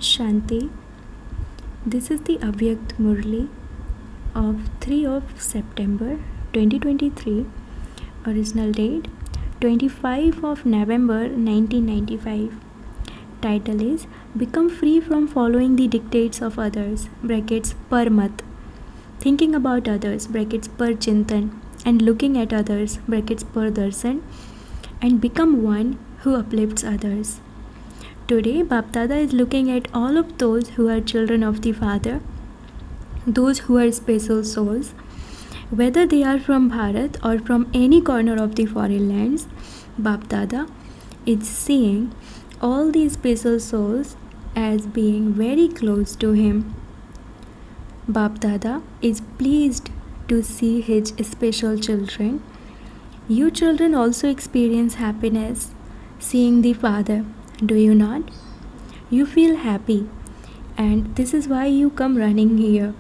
Shanti. This is the Avyakt Murli of 3 of September 2023. Original date 25 of November 1995. Title is Become Free from Following the Dictates of Others brackets per mat. Thinking about others brackets per chintan and looking at others brackets per darshan and become one who uplifts others. Today, Bapdada is looking at all of those who are children of the Father, those who are special souls, whether they are from Bharat or from any corner of the foreign lands. Bapdada is seeing all these special souls as being very close to him. Bapdada is pleased to see his special children. You children also experience happiness seeing the Father. Do you not? You feel happy, and this is why you come running here.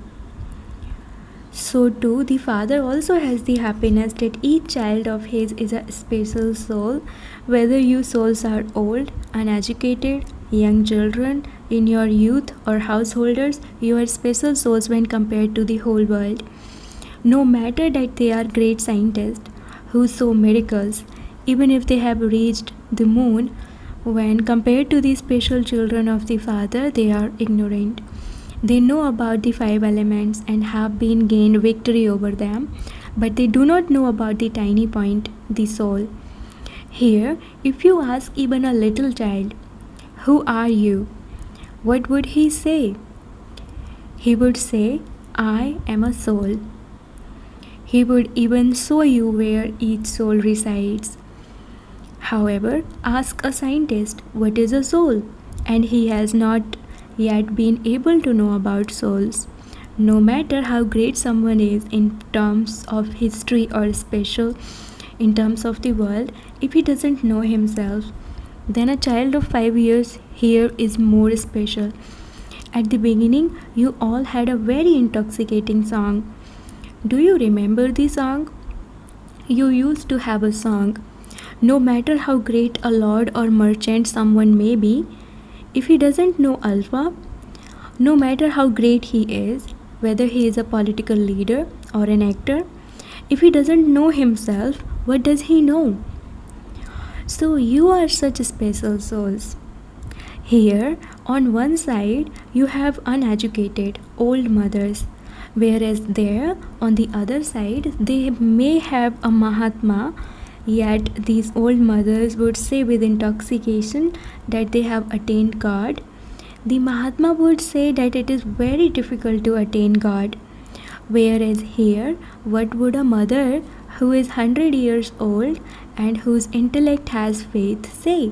So too, the Father also has the happiness that each child of his is a special soul, whether you souls are old, uneducated, young children, in your youth or householders, you are special souls when compared to the whole world. No matter that they are great scientists who show miracles, even if they have reached the moon, when compared to the special children of the Father, they are ignorant. They know about the 5 elements and have been gained victory over them, but they do not know about the tiny point, the soul. Here, if you ask even a little child, "Who are you?" what would he say? He would say, "I am a soul." He would even show you where each soul resides. However, ask a scientist what is a soul, and he has not yet been able to know about souls. No matter how great someone is in terms of history or special in terms of the world, if he doesn't know himself, then a child of 5 years here is more special. At the beginning, you all had a very intoxicating song. Do you remember the song? You used to have a song. No matter how great a lord or merchant someone may be, if he doesn't know Alpha, no matter how great he is, whether he is a political leader or an actor, if he doesn't know himself, what does he know? So you are such special souls. Here, on one side, you have uneducated, old mothers, whereas there, on the other side, they may have a Mahatma. Yet these old mothers would say with intoxication that they have attained God. The Mahatma would say that it is very difficult to attain God. Whereas here, what would a mother who is 100 years old and whose intellect has faith say?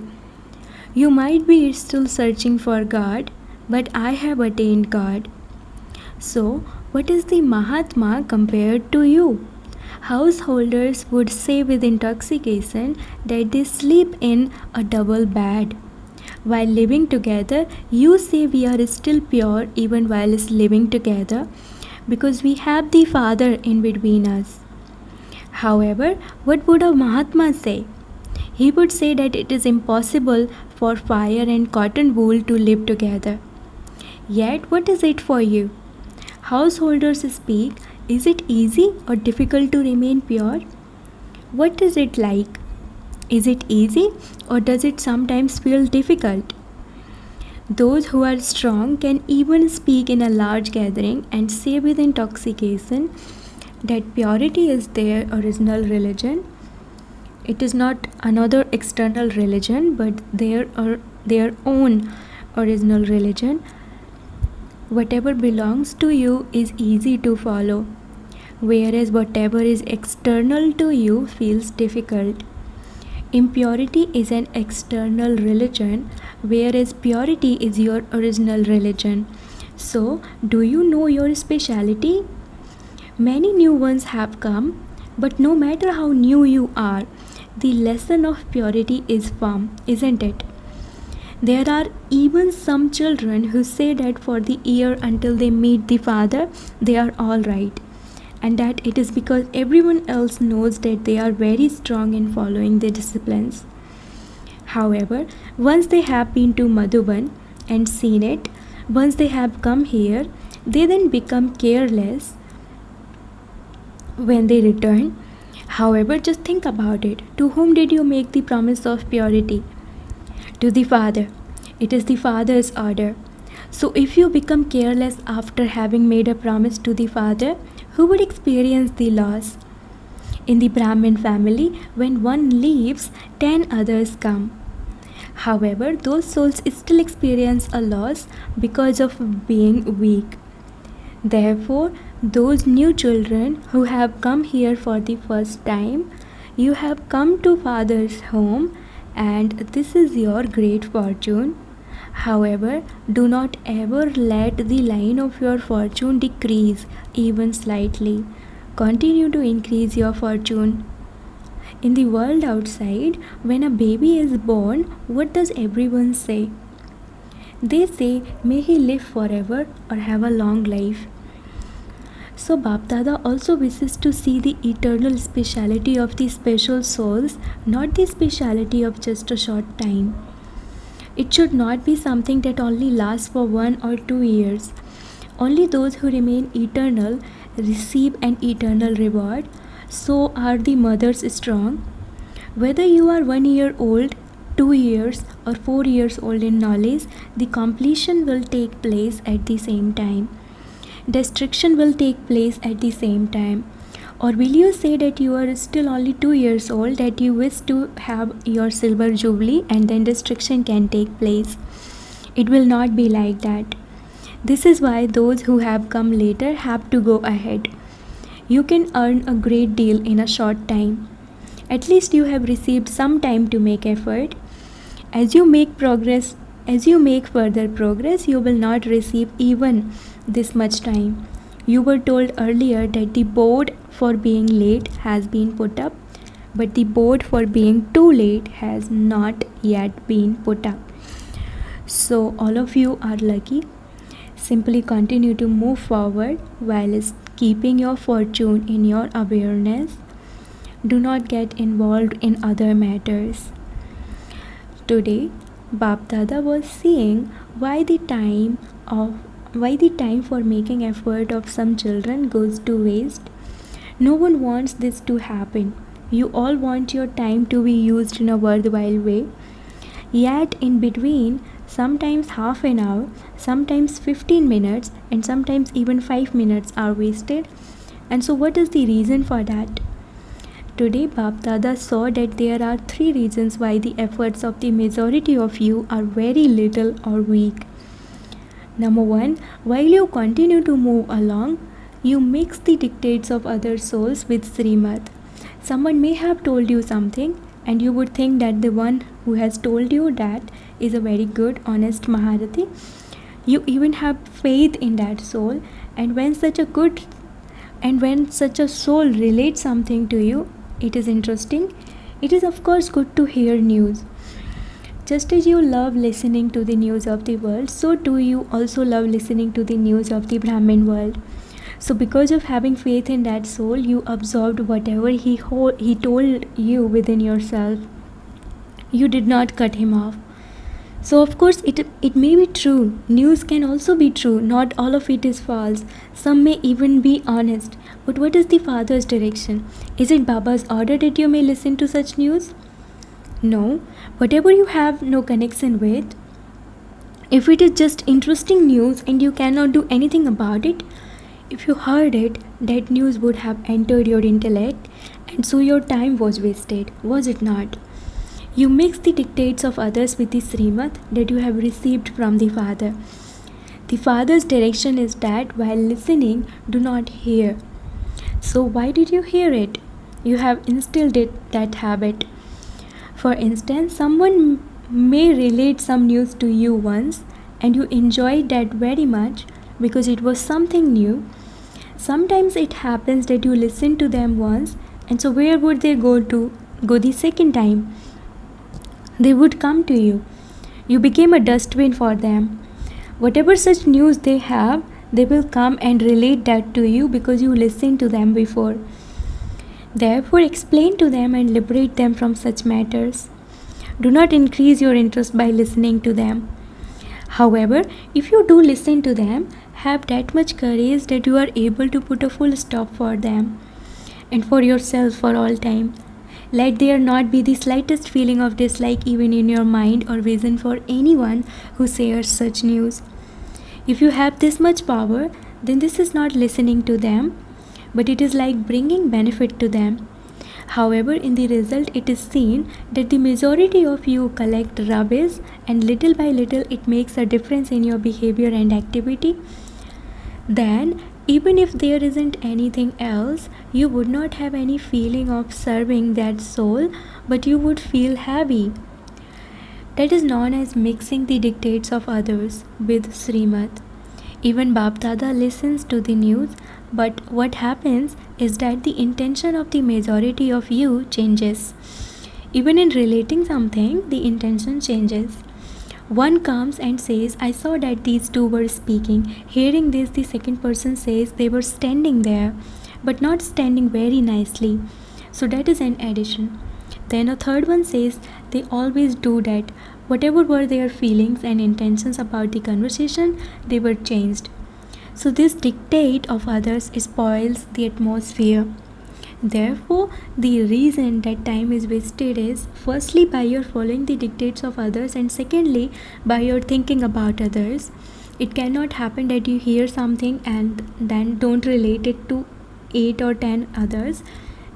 You might be still searching for God, but I have attained God. So, what is the Mahatma compared to you? Householders would say with intoxication that they sleep in a double bed. While living together, you say we are still pure even while living together because we have the Father in between us. However, what would a Mahatma say? He would say that it is impossible for fire and cotton wool to live together. Yet, what is it for you? Householders speak. Is it easy or difficult to remain pure? What is it like? Is it easy or does it sometimes feel difficult? Those who are strong can even speak in a large gathering and say with intoxication that purity is their original religion. It is not another external religion but their own original religion. Whatever belongs to you is easy to follow, whereas whatever is external to you feels difficult. Impurity is an external religion, whereas purity is your original religion. So, do you know your speciality? Many new ones have come, but no matter how new you are, the lesson of purity is firm, isn't it? There are even some children who say that for the year until they meet the Father, they are all right, and that it is because everyone else knows that they are very strong in following the disciplines. However, once they have been to Madhuban and seen it, Once they have come here, they then become careless when they return. However, just think about it. To whom did you make the promise of purity? To the Father. It is the Father's order. So, if you become careless after having made a promise to the Father, who would experience the loss? In the Brahmin family, when one leaves, 10 others come. However, those souls still experience a loss because of being weak. Therefore, those new children who have come here for the first time, you have come to Father's home, and this is your great fortune. However, do not ever let the line of your fortune decrease even slightly. Continue to increase your fortune. In the world outside, when a baby is born, what does everyone say? They say, may he live forever or have a long life. So Bap Dada also wishes to see the eternal speciality of the special souls, not the speciality of just a short time. It should not be something that only lasts for 1 or 2 years. Only those who remain eternal receive an eternal reward. So are the mothers strong. Whether you are 1 year old, 2 years, or 4 years old in knowledge, the completion will take place at the same time. Destruction will take place at the same time. Or will you say that you are still only 2 years old, that you wish to have your silver jubilee and then destruction can take place? It will not be like that. This is why those who have come later have to go ahead. You can earn a great deal in a short time. At least you have received some time to make effort. As you make further progress, you will not receive even this much time. You were told earlier that the board for being late has been put up, but the board for being too late has not yet been put up. So all of you are lucky. Simply continue to move forward while keeping your fortune in your awareness. Do not get involved in other matters. Today, Bap Dada was seeing why the time for making effort of some children goes to waste. No one wants this to happen. You all want your time to be used in a worthwhile way. Yet in between, sometimes half an hour, sometimes 15 minutes, and sometimes even 5 minutes are wasted. And so what is the reason for that? Today, Bap Dada saw that there are 3 reasons why the efforts of the majority of you are very little or weak. Number 1, while you continue to move along, you mix the dictates of other souls with Srimad. Someone may have told you something, and you would think that the one who has told you that is a very good, honest Maharathi. You even have faith in that soul, and when such a soul relates something to you, it is interesting. It is of course good to hear news. Just as you love listening to the news of the world, so too you also love listening to the news of the Brahmin world. So because of having faith in that soul, you absorbed whatever he told you within yourself. You did not cut him off. So of course it may be true. News can also be true. Not all of it is false. Some may even be honest. But what is the Father's direction? Is it Baba's order that you may listen to such news? No. Whatever you have no connection with, if it is just interesting news and you cannot do anything about it, if you heard it, that news would have entered your intellect, and so your time was wasted, was it not? You mix the dictates of others with the Srimad that you have received from the Father. The Father's direction is that while listening, do not hear. So why did you hear it? You have instilled that habit. For instance, someone may relate some news to you once, and you enjoyed that very much because it was something new. Sometimes it happens that you listen to them once, and so where would they go the second time? They would come to you. You became a dustbin for them. Whatever such news they have, they will come and relate that to you because you listened to them before. Therefore, explain to them and liberate them from such matters. Do not increase your interest by listening to them. However, if you do listen to them, have that much courage that you are able to put a full stop for them and for yourself for all time. Let there not be the slightest feeling of dislike even in your mind or vision for anyone who shares such news. If you have this much power, then this is not listening to them, but it is like bringing benefit to them. However, in the result, it is seen that the majority of you collect rubbish, and little by little it makes a difference in your behavior and activity. Then, even if there isn't anything else, you would not have any feeling of serving that soul, but you would feel heavy. That is known as mixing the dictates of others with Srimad. Even Bap Dada listens to the news, but what happens is that the intention of the majority of you changes. Even in relating something, the intention changes. One comes and says, I saw that these two were speaking. Hearing this, the second person says they were standing there, but not standing very nicely. So that is an addition. Then a third one says they always do that. Whatever were their feelings and intentions about the conversation, they were changed. So this dictate of others spoils the atmosphere. Therefore, the reason that time is wasted is firstly by your following the dictates of others, and secondly by your thinking about others. It cannot happen that you hear something and then don't relate it to 8 or 10 others.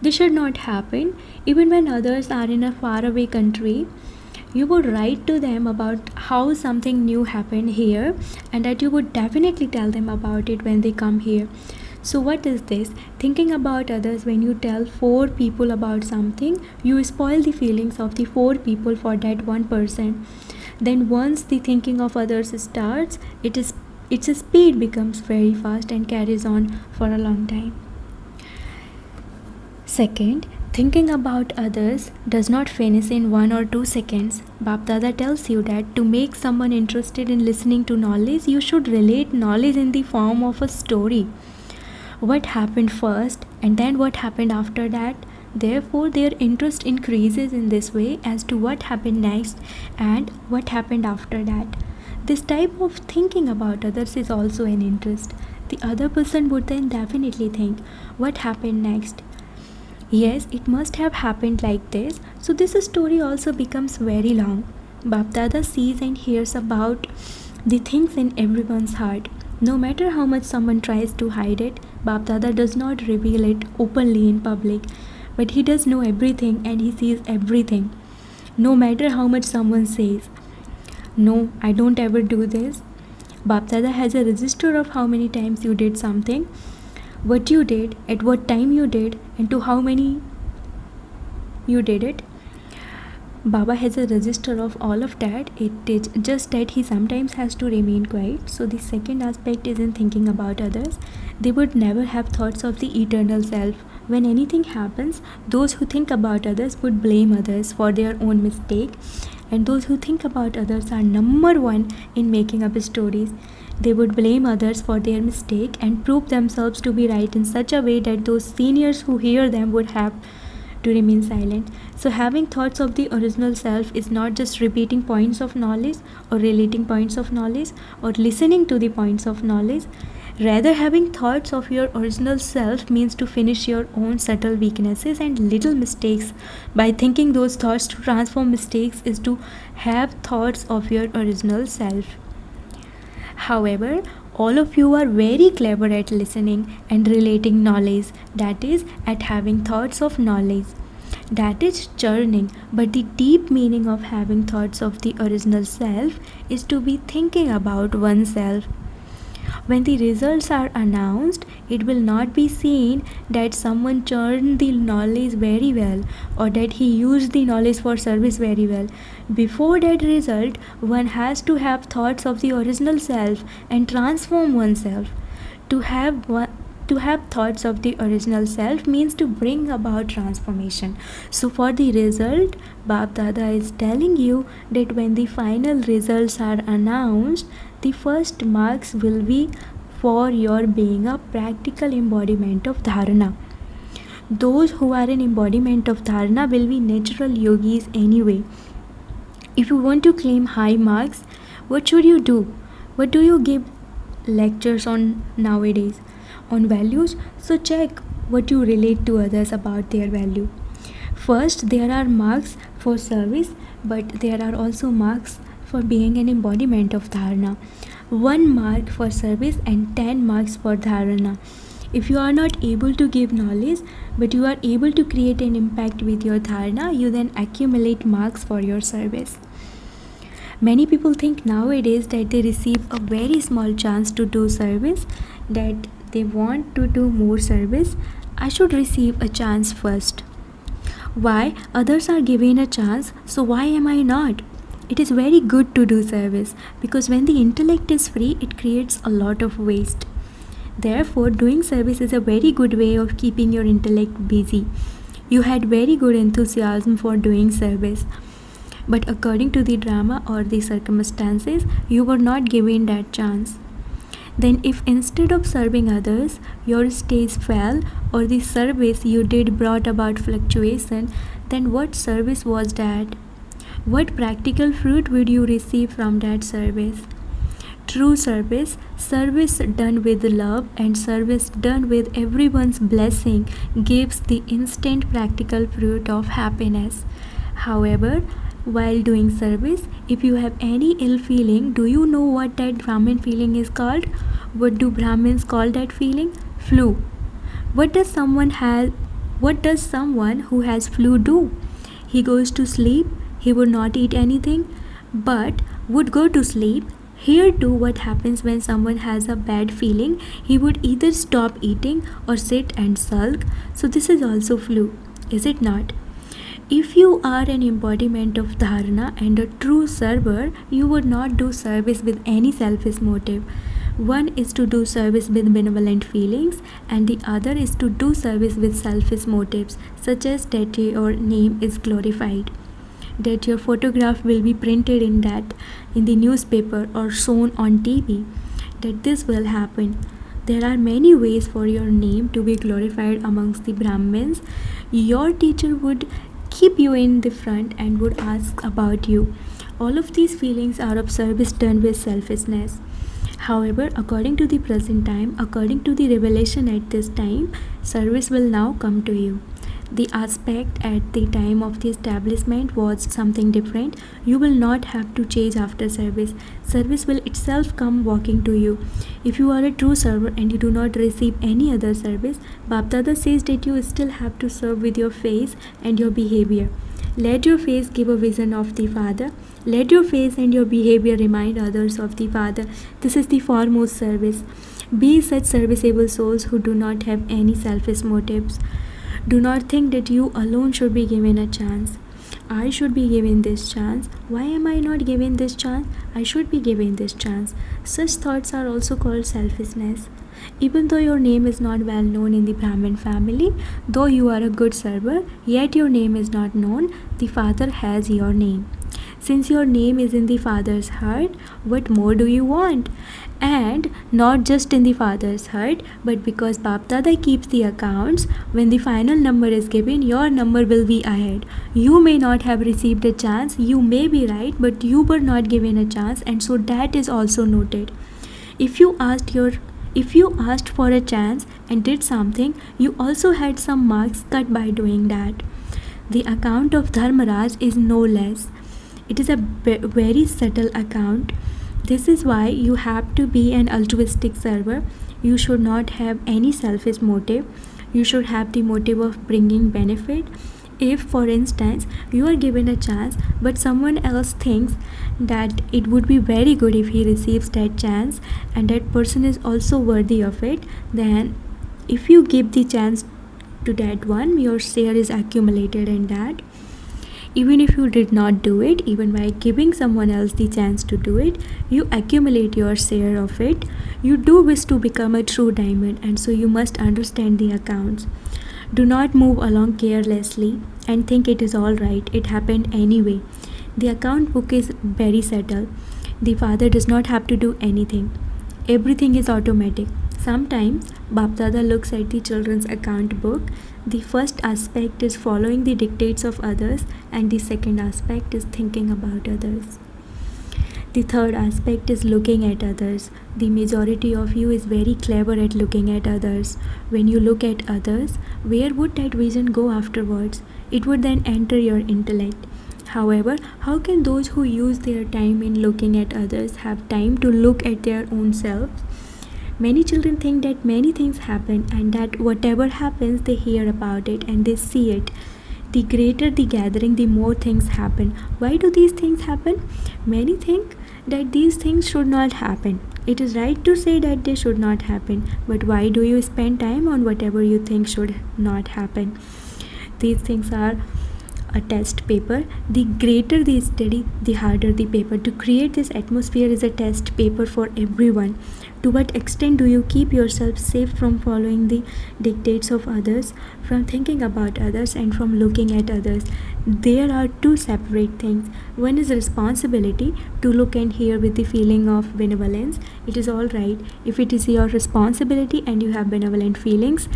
This should not happen. Even when others are in a faraway country, you would write to them about how something new happened here, and that you would definitely tell them about it when they come here. So what is this? Thinking about others. When you tell 4 people about something, you spoil the feelings of the 4 people for that one person. Then once the thinking of others starts, its speed becomes very fast and carries on for a long time. Second, thinking about others does not finish in 1 or 2 seconds. Bap Dada tells you that to make someone interested in listening to knowledge, you should relate knowledge in the form of a story. What happened first and then what happened after that. Therefore, their interest increases in this way as to what happened next and what happened after that. This type of thinking about others is also an interest. The other person would then definitely think, what happened next? Yes, it must have happened like this. So this story also becomes very long. Bap Dada sees and hears about the things in everyone's heart. No matter how much someone tries to hide it, Bap Dada does not reveal it openly in public. But he does know everything and he sees everything. No matter how much someone says, no, I don't ever do this. Bap Dada has a register of how many times you did something, what you did, at what time you did, and to how many you did it. Baba has a register of all of that. It is just that he sometimes has to remain quiet. So the second aspect is in thinking about others. They would never have thoughts of the eternal self. When anything happens, those who think about others would blame others for their own mistake, and those who think about others are number one in making up stories. They would blame others for their mistake and prove themselves to be right in such a way that those seniors who hear them would have to remain silent. So having thoughts of the original self is not just repeating points of knowledge or relating points of knowledge or listening to the points of knowledge. Rather, having thoughts of your original self means to finish your own subtle weaknesses and little mistakes. By thinking those thoughts to transform mistakes is to have thoughts of your original self. However, all of you are very clever at listening and relating knowledge, that is, at having thoughts of knowledge. That is churning, but the deep meaning of having thoughts of the original self is to be thinking about oneself. When the results are announced, it will not be seen that someone churned the knowledge very well or that he used the knowledge for service very well. Before that result, one has to have thoughts of the original self and transform oneself. To have thoughts of the original self means to bring about transformation. So for the result, Bap Dada is telling you that when the final results are announced, the first marks will be for your being a practical embodiment of dharana. Those who are an embodiment of dharana will be natural yogis anyway. If you want to claim high marks, What should you do? What do you give lectures on nowadays? On values? So check what you relate to others about their value. First, there are marks for service, but there are also marks for being an embodiment of dharana. 1 mark for service and 10 marks for dharana. If you are not able to give knowledge, but you are able to create an impact with your dharana, you then accumulate marks for your service. Many people think nowadays that they receive a very small chance to do service, that they want to do more service. I should receive a chance first. Why? Others are given a chance, so why am I not? It is very good to do service, because when the intellect is free, it creates a lot of waste. Therefore, doing service is a very good way of keeping your intellect busy. You had very good enthusiasm for doing service, but according to the drama or the circumstances, you were not given that chance. Then if instead of serving others, your stage fell or the service you did brought about fluctuation, then what service was that? What practical fruit would you receive from that service? True service, service done with love and service done with everyone's blessing, gives the instant practical fruit of happiness. However, while doing service, if you have any ill feeling, do you know what that Brahmin feeling is called? What do Brahmins call that feeling? Flu. What does someone who has flu do? He goes to sleep, he would not eat anything, but would go to sleep. Here too, what happens when someone has a bad feeling, he would either stop eating or sit and sulk. So this is also flu, is it not? If you are an embodiment of dharana and a true server, you would not do service with any selfish motive. One is to do service with benevolent feelings, and the other is to do service with selfish motives, such as that your name is glorified, that your photograph will be printed in the newspaper or shown on TV, that this will happen. There are many ways for your name to be glorified amongst the Brahmins. Your teacher would keep you in the front and would ask about you. All of these feelings are of service done with selfishness. However, according to the present time, according to the revelation at this time, service will now come to you. The aspect at the time of the establishment was something different. You will not have to chase after service. Service will itself come walking to you. If you are a true server and you do not receive any other service, Bapdada says that you still have to serve with your face and your behavior. Let your face give a vision of the Father. Let your face and your behavior remind others of the Father. This is the foremost service. Be such serviceable souls who do not have any selfish motives. Do not think that you alone should be given a chance. I should be given this chance. Why am I not given this chance? I should be given this chance. Such thoughts are also called selfishness. Even though your name is not well known in the Brahmin family, though you are a good server, yet your name is not known. The Father has your name. Since your name is in the Father's heart, what more do you want? And not just in the Father's heart, but because Bapdada keeps the accounts, when the final number is given, your number will be ahead. You may not have received a chance, you may be right, but you were not given a chance, and so that is also noted. If you asked for a chance and did something, you also had some marks cut by doing that. The account of Dharmaraj is no less. It is a very subtle account. This is why you have to be an altruistic server. You should not have any selfish motive. You should have the motive of bringing benefit. If, for instance, you are given a chance, but someone else thinks that it would be very good if he receives that chance, and that person is also worthy of it, then if you give the chance to that one, your share is accumulated in that. Even if you did not do it, even by giving someone else the chance to do it, you accumulate your share of it. You do wish to become a true diamond, and so you must understand the accounts. Do not move along carelessly and think it is all right, it happened anyway. The account book is very subtle. The Father does not have to do anything. Everything is automatic. Sometimes Bapdada looks at the children's account book. The first aspect is following the dictates of others, and the second aspect is thinking about others. The third aspect is looking at others. The majority of you is very clever at looking at others. When you look at others, where would that vision go afterwards? It would then enter your intellect. However, how can those who use their time in looking at others have time to look at their own selves? Many children think that many things happen and that whatever happens, they hear about it and they see it. The greater the gathering, the more things happen. Why do these things happen? Many think that these things should not happen. It is right to say that they should not happen, but why do you spend time on whatever you think should not happen? These things are a test paper. The greater the study, the harder the paper. To create this atmosphere is a test paper for everyone. To what extent do you keep yourself safe from following the dictates of others, from thinking about others, and from looking at others? There are two separate things. One is responsibility, to look and hear with the feeling of benevolence. It is all right if it is your responsibility and you have benevolent feelings.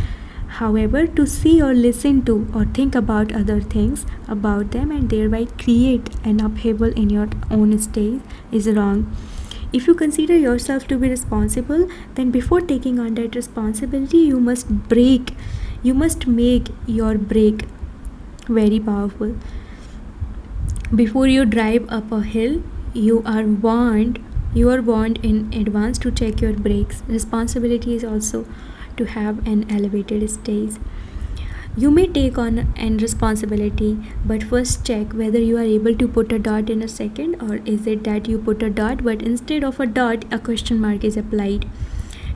However, to see or listen to or think about other things about them and thereby create an upheaval in your own state is wrong. If you consider yourself to be responsible, then before taking on that responsibility, you must make your brake very powerful. Before you drive up a hill, you are warned in advance to check your brakes. Responsibility is also to have an elevated stage. You may take on an responsibility, but first check whether you are able to put a dot in a second, or is it that you put a dot but instead of a dot a question mark is applied.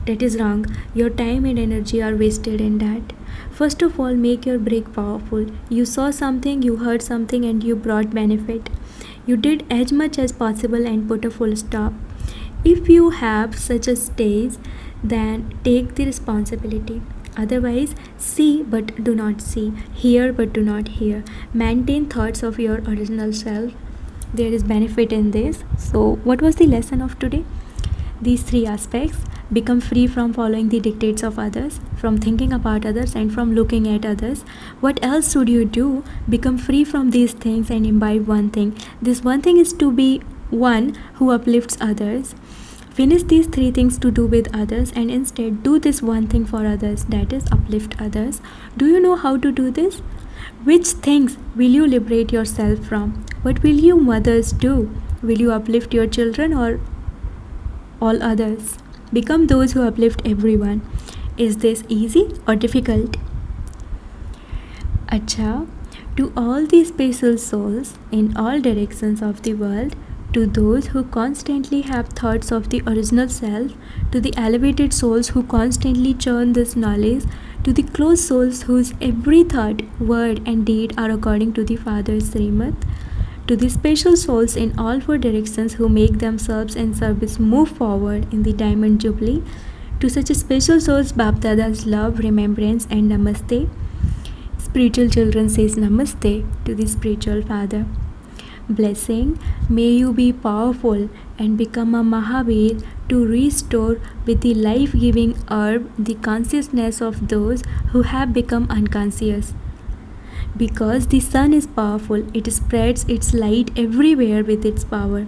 That is wrong. Your time and energy are wasted in that. First of all, make your break powerful. You saw something, you heard something, and you brought benefit. You did as much as possible and put a full stop. If you have such a stage, then take the responsibility. Otherwise, see but do not see, hear but do not hear. Maintain thoughts of your original self. There is benefit in this. So, what was the lesson of today? These three aspects: become free from following the dictates of others, from thinking about others, and from looking at others. What else should you do? Become free from these things and imbibe one thing. This one thing is to be one who uplifts others. Finish these three things to do with others and instead do this one thing for others, that is, uplift others. Do you know how to do this? Which things will you liberate yourself from? What will you mothers do? Will you uplift your children or all others? Become those who uplift everyone. Is this easy or difficult? Acha, to all the special souls in all directions of the world, to those who constantly have thoughts of the original self, to the elevated souls who constantly churn this knowledge, to the close souls whose every thought, word, and deed are according to the Father's Srimad, to the special souls in all four directions who make themselves and service move forward in the Diamond Jubilee, to such special souls, Bapdada's love, remembrance, and namaste. Spiritual children says namaste to the spiritual father. Blessing, may you be powerful and become a Mahavir to restore with the life-giving herb the consciousness of those who have become unconscious. Because the sun is powerful, it spreads its light everywhere with its power.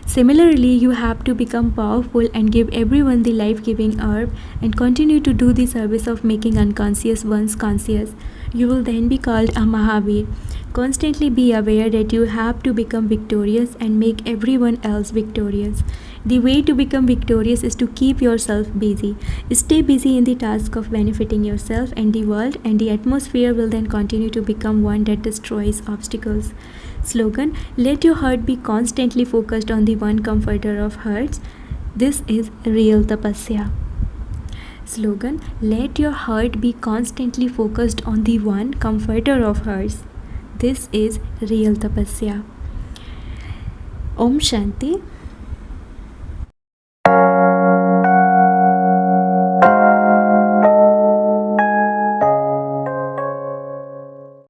Similarly, you have to become powerful and give everyone the life-giving herb and continue to do the service of making unconscious ones conscious. You will then be called a Mahavir. Constantly be aware that you have to become victorious and make everyone else victorious. The way to become victorious is to keep yourself busy. Stay busy in the task of benefiting yourself and the world, and the atmosphere will then continue to become one that destroys obstacles. Slogan: let your heart be constantly focused on the one comforter of hearts. This is real tapasya. Slogan: let your heart be constantly focused on the one comforter of hearts. This is real tapasya. Om Shanti.